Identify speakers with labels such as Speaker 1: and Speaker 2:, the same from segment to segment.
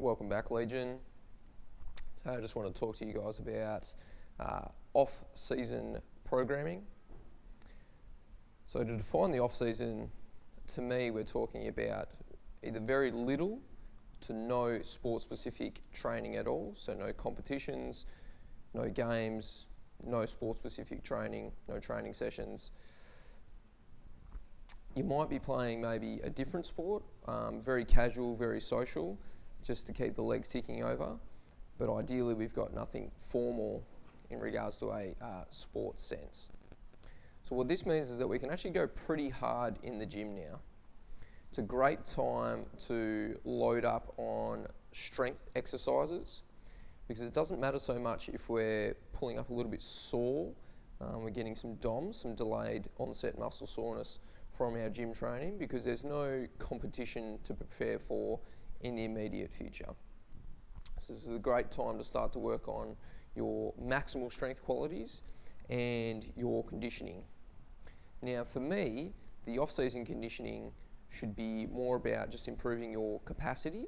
Speaker 1: welcome back, Legion. So I just want to talk to you guys about off-season programming. So to define the off-season, to me, we're talking about either very little to no sport-specific training at all. So no competitions, no games, no sport-specific training, no training sessions. You might be playing maybe a different sport, very casual, very social, just to keep the legs ticking over. But ideally, we've got nothing formal in regards to a sports sense. So what this means is that we can actually go pretty hard in the gym now. It's a great time to load up on strength exercises because it doesn't matter so much if we're pulling up a little bit sore, we're getting some DOMS, some delayed onset muscle soreness from our gym training, because there's no competition to prepare for in the immediate future. So this is a great time to start to work on your maximal strength qualities and your conditioning. Now for me, the off-season conditioning should be more about just improving your capacity,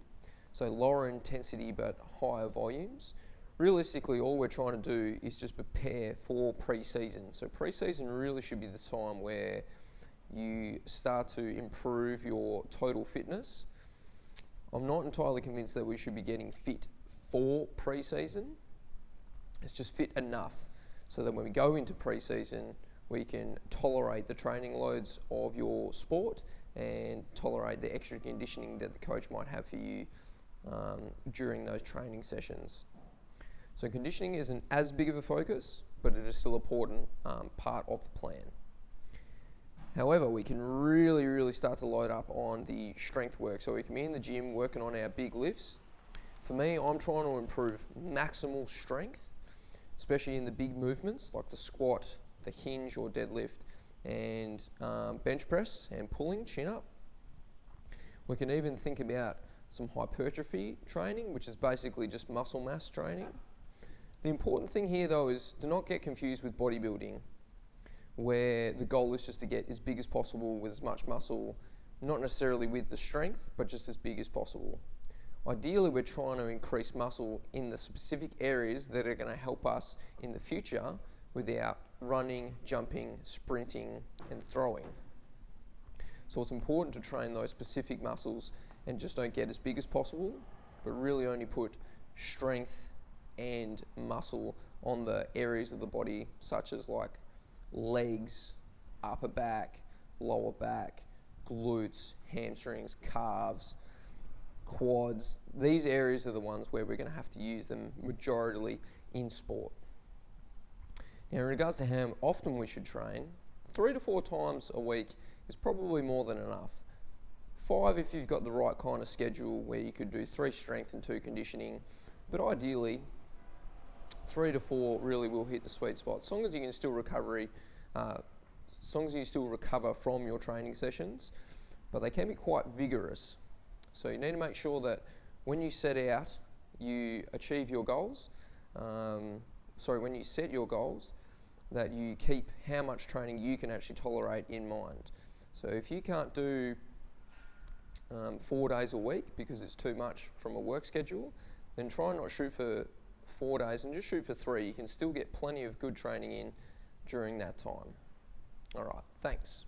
Speaker 1: so lower intensity but higher volumes. Realistically, all we're trying to do is just prepare for pre-season. So pre-season really should be the time where you start to improve your total fitness. I'm not entirely convinced that we should be getting fit for pre-season. It's just fit enough so that when we go into pre-season, we can tolerate the training loads of your sport and tolerate the extra conditioning that the coach might have for you during those training sessions. So conditioning isn't as big of a focus, but it is still an important part of the plan. However, we can really start to load up on the strength work. So we can be in the gym working on our big lifts. For me, I'm trying to improve maximal strength, especially in the big movements like the squat, the hinge or deadlift, and bench press and pulling, chin up. We can even think about some hypertrophy training, which is basically just muscle mass training. The important thing here though is do not get confused with bodybuilding, where the goal is just to get as big as possible with as much muscle, not necessarily with the strength, but just as big as possible. Ideally, we're trying to increase muscle in the specific areas that are going to help us in the future without running, jumping, sprinting, and throwing. So it's important to train those specific muscles and just don't get as big as possible, but really only put strength and muscle on the areas of the body, such as like legs, upper back, lower back, glutes, hamstrings, calves, quads. These areas are the ones where we're going to have to use them majorly in sport. Now in regards to how often we should train, 3 to 4 times a week is probably more than enough. 5 if you've got the right kind of schedule where you could do 3 strength and 2 conditioning, but ideally 3 to 4 really will hit the sweet spot, as long as you can still recover from your training sessions, but they can be quite vigorous. So you need to make sure that when you set out, you achieve your goals. When you set your goals, that you keep how much training you can actually tolerate in mind. So if you can't do 4 days a week because it's too much from a work schedule, then try and not shoot for 4 days and just shoot for 3. You can still get plenty of good training in during that time. All right, thanks.